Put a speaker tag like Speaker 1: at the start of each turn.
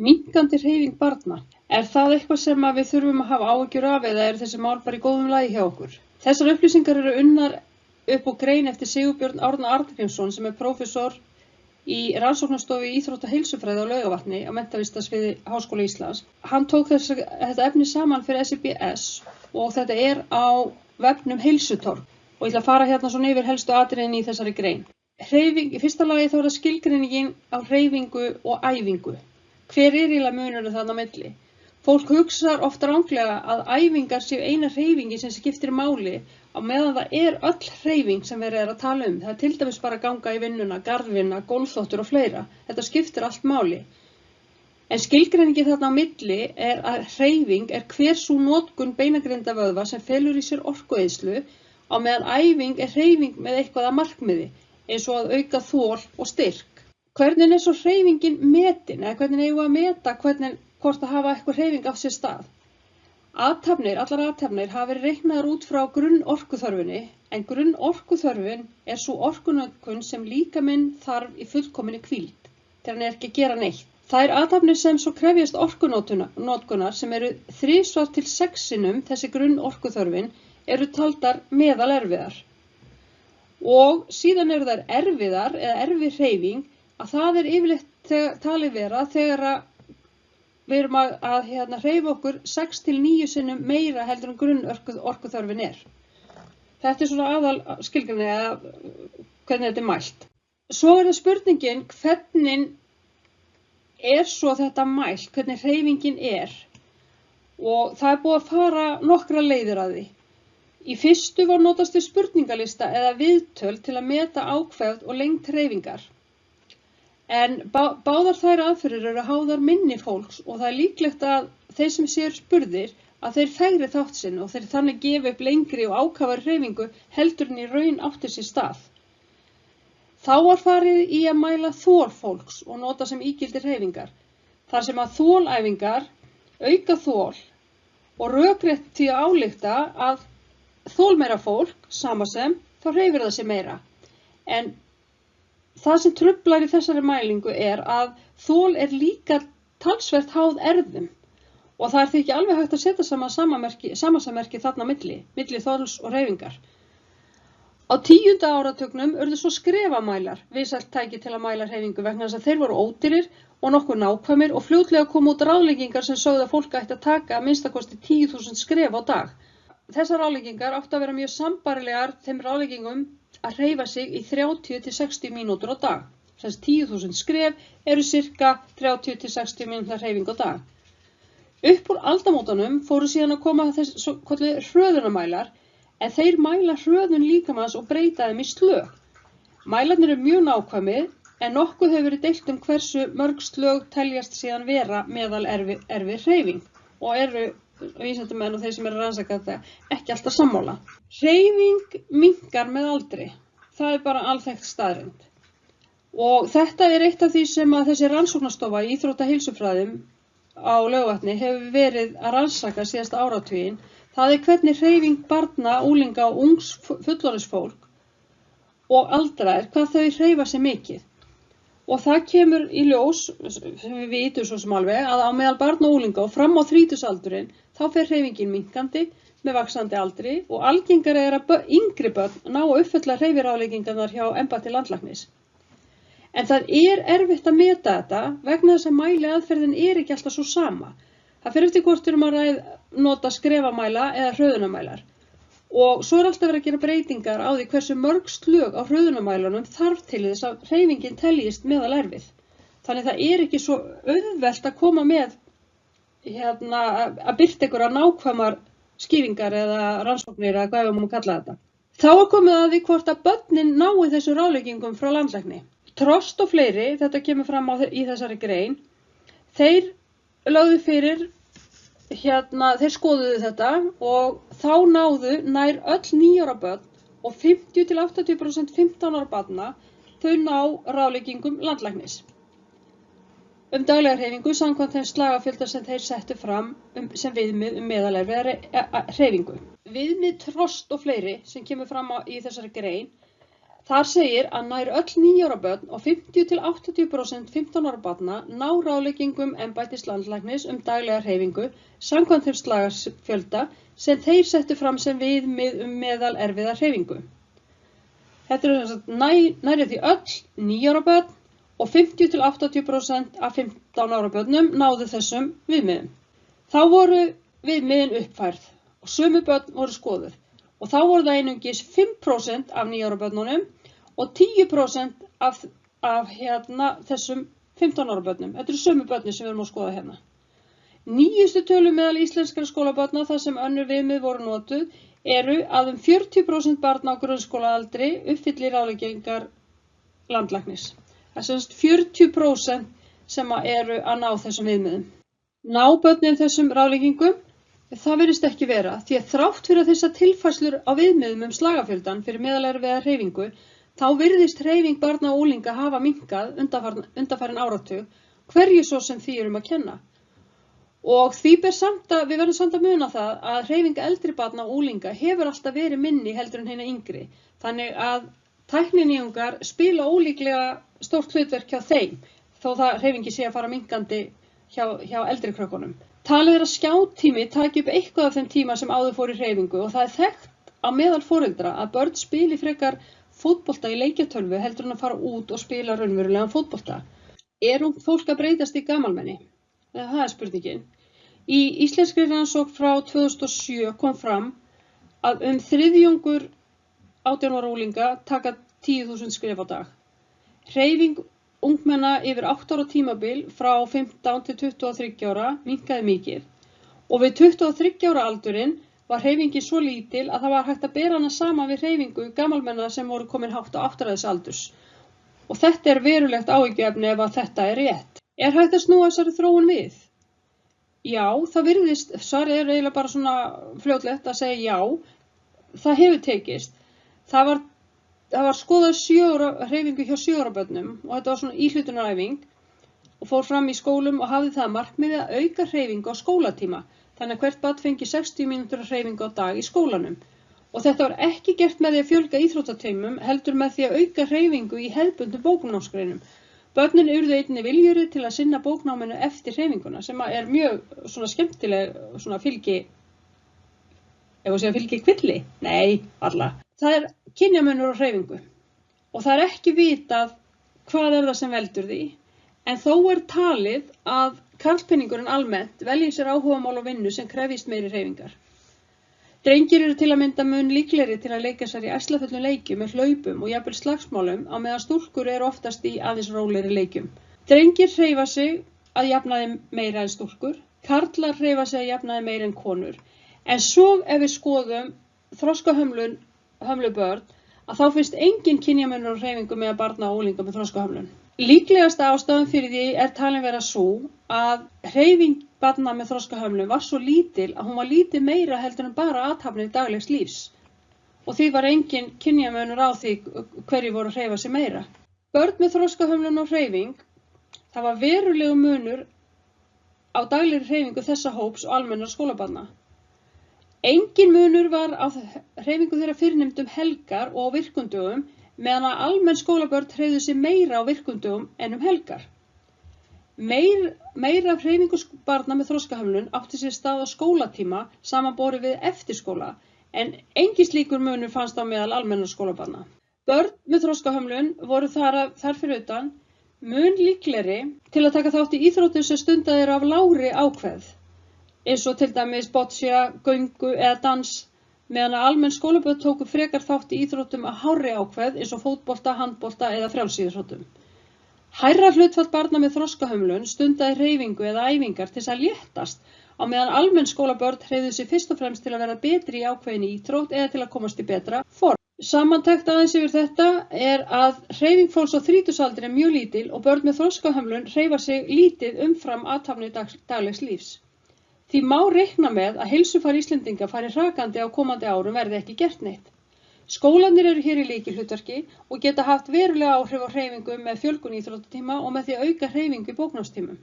Speaker 1: Minnkandi hreyfing barna. Er það eitthvað sem við þurfum að hafa áhyggjur af eða eru þessi mál bara í góðum lagi hjá okkur? Þessar upplýsingar eru unnar upp á grein eftir Sigurbjörn Árna Arngrímsson sem prófessor í rannsóknastofu í íþrótta- og heilsufræði á Laugavatni á menntavísindasviði Háskóla Íslands. Hann tók þetta efni saman fyrir SIBS og þetta er á vefnum Heilsutorg og ég ætla að fara hérna svona yfir helstu atriðin í þessari grein. Hreyfing, í fyrsta lagi þá er það skilgreiningin á hreyfingu og æfingu. Hver er eiginlega munurinn þarna á milli? Fólk hugsar oft ranglega að æfingar séu eina hreyfingi sem skiptir máli á meðan það er öll hreyfing sem verið er að tala um. Það er til dæmis bara að ganga í vinnuna, garðvinna, golfþóttur og fleira. Þetta skiptir allt máli. En skilgreiningin þarna á milli er að hreyfing er hver sú notkun beinagrindavöðva sem felur í sér orkueyðslu á meðan æfing er hreyfing með eitthvað að markmiði, eins og að auka þol og styrk. Hvernig er svo hreyfingin metin, eða hvernig eigum við að meta hvort að hafa eitthvað hreyfing á sér stað? Allar athafnir hafa verið reiknaðar út frá grunnorkuþörfinni, en grunnorkuþörfin er sú orkunotkun sem líkaminn þarf í fullkominni hvíld, þegar hann er ekki að gera neitt. Þær athafnir sem svo krefjast orkunotkunar sem eru 3 til 6 sinnum þessi grunnorkuþörfin eru taldar meðalerfiðar. Og síðan eru þær erfiðar eða erfið hreyfing að það er yfirleitt talið vera þegar við erum að hreyfa okkur 6 til 9 sinnum meira heldur en grunnorkuþörfin er. Þetta er svona aðal skilgreining eða hvernig þetta er mælt. Svo er það spurningin hvernig er svo þetta mælt, hvernig hreyfingin er. Og það er búið að fara nokkra leiðir að því. Í fyrstu var notast við spurningalista eða viðtöl til að meta ákveðð og lengd hreyfingar. En báðar þær aðferðir eru háðar minni fólks og það er líklegt að þeir sem séu spurðir að þeir fegri þátt sinn og þeir þannig gefa upp lengri og ákafari hreyfingu heldur en í raun átti sér stað. Þá var farið í að mæla þol fólks og nota sem ígildi hreyfingar, þar sem að þolæfingar auka þol og rökrétt því að álykta að þolmeira fólk, sama sem, þá hreyfir það sig meira. En það sem truflar í þessari mælingu er að þol er líka talsvert háð erfðum og það er því ekki alveg hægt að setja saman samasemmerki þarna milli þols og hreyfingar. Á 10. áratugnum urðu svo skrefamælar vinsælt tæki til að mæla hreyfingu vegna þess að þeir voru ódýrir og nokkuð nákvæmir og fljótlega kom út ráðleggingar sem sögðu að fólk ætti að taka að minnstakosti 10.000 skref á dag. Þessar ráðleggingar áttu að vera mjög sambærilegar þeim ráðleggingum að hreyfa sig í 30 til 60 mínútur á dag. Þess 10.000 skref eru cirka 30 til 60 mínútur hreyfing á dag. Upp úr aldamótunum fóru síðan að koma þessi hröðunarmælar, en þeir mæla hröðun líkamans og breyta þeim í slög. Mælarnir eru mjög nákvæmir, en nokkuð hefur verið deilt hversu mörg slög teljast síðan vera meðal erfið hreyfing og eru vísindamenn og þeir sem eru að rannsaka þetta ekki alltaf sammála. Hreyfing minnkar með aldri. Það er bara alþekkt staðreynd. Og þetta er eitt af því sem að þessi rannsóknastofa í íþrótta- og heilsufræðum á Laugavatni hefur verið að rannsaka síðasta áratuginn. Það er hvernig hreyfing barna, unglinga og ungs fullorðinsfólk og aldraðir, hvað þau hreyfa sig mikið. Og það kemur í ljós, sem við vitum svo sem alveg, að á meðal barna og unglinga og fram á 30-aldurinn þá fer hreyfingin minnkandi með vaxandi aldri og algengara er að yngri börn ná að uppfylla hreyfiráðleggingarnar hjá embætti landlæknis. En það er erfitt að meta þetta vegna þess að mæliaðferðin er ekki alltaf svo sama. Það fer eftir hvort við erum að nota skrefamæla eða hröðunarmælar. Og svo er alltaf verið að gera breytingar á því hversu mörg slög á hröðunarmælunum þarf til þess að hreyfingin teljist meðalerfið. Þannig það er ekki svo auðvelt að koma með að birta einhverjar nákvæmar skýringar eða rannsóknir eða hvað við má kalla þetta. Þá er komið að því hvort að börnin nái þessu ráðleggingum frá landlækni. Trost og fleiri, þetta kemur fram í þessari grein, þeir lögðu fyrir þeir skoðuðu þetta og þá náðu nær öll 9 ára börn og 50 til 80% 15 ára barna þau ná ráðleggingum landlæknis. Daglega hreyfingu samkvæmt þeim slagafjölda sem þeir settu fram sem viðmið meðalerfið hreyfingu. Viðmið Trost og fleiri sem kemur fram í þessari grein, Þar segir að nær öll 9 ára börn og 50–80% 15 ára barna ná ráðleggingum embættis landlæknis daglega hreyfingu samkvæmt þeim slagafjölda sem þeir settu fram sem viðmið meðal erfiða hreyfingu. Þetta nærri því öll 9 ára börn og 50–80% af 15 ára börnum náðu þessum viðmiðum. Þá voru viðmiðin uppfærð og sömu börn voru skoðuð og þá voru það einungis 5% af 9 ára börnunum og 10% af þessum 15 ára börnum. Þetta eru sömu börnin sem við erum að skoða hérna. Nýjustu tölur meðal íslenskra skólabörna þar sem önnur viðmið voru notuð eru að 40% barna á grunnskólaaldri uppfylli ráðleggingar landlæknis. Það er semst 40% sem eru að ná þessum viðmiðum. Ná börnin þessum ráðleggingum? Það virðist ekki vera, því að þrátt fyrir þessar tilfærslur á viðmiðum slagafjöldan fyrir meðalerfiða hreyfingu, þá virðist hreyfing barna og unglinga hafa minnkað undanfarin áratug, hverju svo sem því að kenna. Og því við verðum samt að muna það að hreyfing eldri barna og unglinga hefur alltaf verið minni heldur en hina yngri, þannig að tækninýjungar spila ólíklega stórt hlutverk hjá þeim, þó það hreyfingi sé að fara minnkandi hjá eldri krökkunum. Talið að skjátími taki upp eitthvað af þeim tíma sem áður fór í hreyfingu og það þekkt á meðal foreldra að börn spili frekar fótbolta í leikjatölvu heldur en að fara út og spila raunverulegan fótbolta. Er ungt fólk að breytast í gamalmenni? Það er spurningin. Í íslenskri rannsókn frá 2007 kom fram að þriðjungur 18 ára unglinga taka 10.000 skref á dag. Hreyfing ungmenna yfir 8 ára tímabil frá 15 til 23 ára minnkaði mikið og við 23 ára aldurinn var hreyfingin svo lítil að það var hægt að bera hana saman við hreyfingu gamalmenna sem voru komin hátt á áttræðisaldurs. Og þetta er verulegt áhyggjuefni ef að þetta er rétt. Er hægt að snúa þessari þróun við? Já, það virðist, svarið er eiginlega bara svona fljótlegt að segja já, það hefur tekist. Það var skoðað hreyfingu hjá 7 ára börnum og þetta var svona íhlutunaræfing og fór fram í skólum og hafði það markmiði að auka hreyfingu á skólatíma, þannig að hvert barn fengi 60 mínútur hreyfingu á dag í skólanum. Og þetta var ekki gert með því að fjölga íþróttateymum, heldur með því að auka hreyfingu í hefðbundnum bóknámsgreinum. Börnin urðu einnig viljugri til að sinna bóknáminu eftir hreyfinguna, sem er mjög svona skemmtileg svona fylgikvilli? Nei, varla. Það er kynjamunur á hreyfingu og það er ekki vitað hvað er það sem veldur því, en þó er talið að karlpenningurinn almennt velji sér áhugamál og vinnu sem krefjist meiri hreyfingar. Drengir eru til að mynda mun líklegri til að leika sér í ærslafullum leikjum með hlaupum og jafnvel slagsmálum á meðan stúlkur eru oftast í aðeins rólegri leikjum. Drengir hreyfa sig að jafnaði meira en stúlkur, karlar hreyfa sig að jafnaði meira en konur, en svo ef við skoðum þroskahömlu börn að þá finnst engin kynjamunur á hreyfingu með barna og unglinga með þroskahömlun. Líklegasta ástæðan fyrir því er talin vera sú að hreyfing barna með þroskahömlun var svo lítil að hún var lítið meira heldur en bara athafnir daglegs lífs og því var engin kynjamunur á því hverju voru að hreyfa sig meira. Börn með þroskahömlun og hreyfing, það var verulegu munur á daglegri hreyfingu þessa hóps og almennra skólabarna. Engin munur var á hreyfingu þeirra fyrrnefndum helgar og á virkundögum meðan að almenn skólabörn hreyfðu sig meira á virkundögum en helgar. Meira af hreyfingu barna með þroskahömlun átti sér stað á skólatíma samanborið við eftirskóla en engin slíkur munur fannst á meðal almennra skólabarna. Börn með þroskahömlun voru þar fyrir utan mun líklegri til að taka þátt í íþróttum sem stundaðir af lágri ákveð, eins og til dæmis boccia, göngu eða dans, meðan að almenn skólabörn tóku frekar þátt í íþróttum að hárri ákveð eins og fótbolta, handbolta eða frjálsíþróttum. Hærra hlutfall barna með þroskahömlun stundaði hreyfingu eða æfingar til að léttast á meðan almenn skólabörn hreyfðu sig fyrst og fremst til að vera betri í ákveðinni íþrótt eða til að komast í betra form. Samantekt aðeins yfir þetta er að hreyfing fólks á þrítugsaldri er mjög lítil og börn með þroskahömlun hreyfa sig lítið umfram athafnir daglegs lífs. Því má reikna með að heilsufar Íslendinga fari hrakandi á komandi árum verði ekki gert neitt. Skólarnir eru hér í lykilhlutverki og geta haft verulega áhrif á hreyfingu með fjölgun íþróttatíma og með því að auka hreyfingu í bóknámstímum.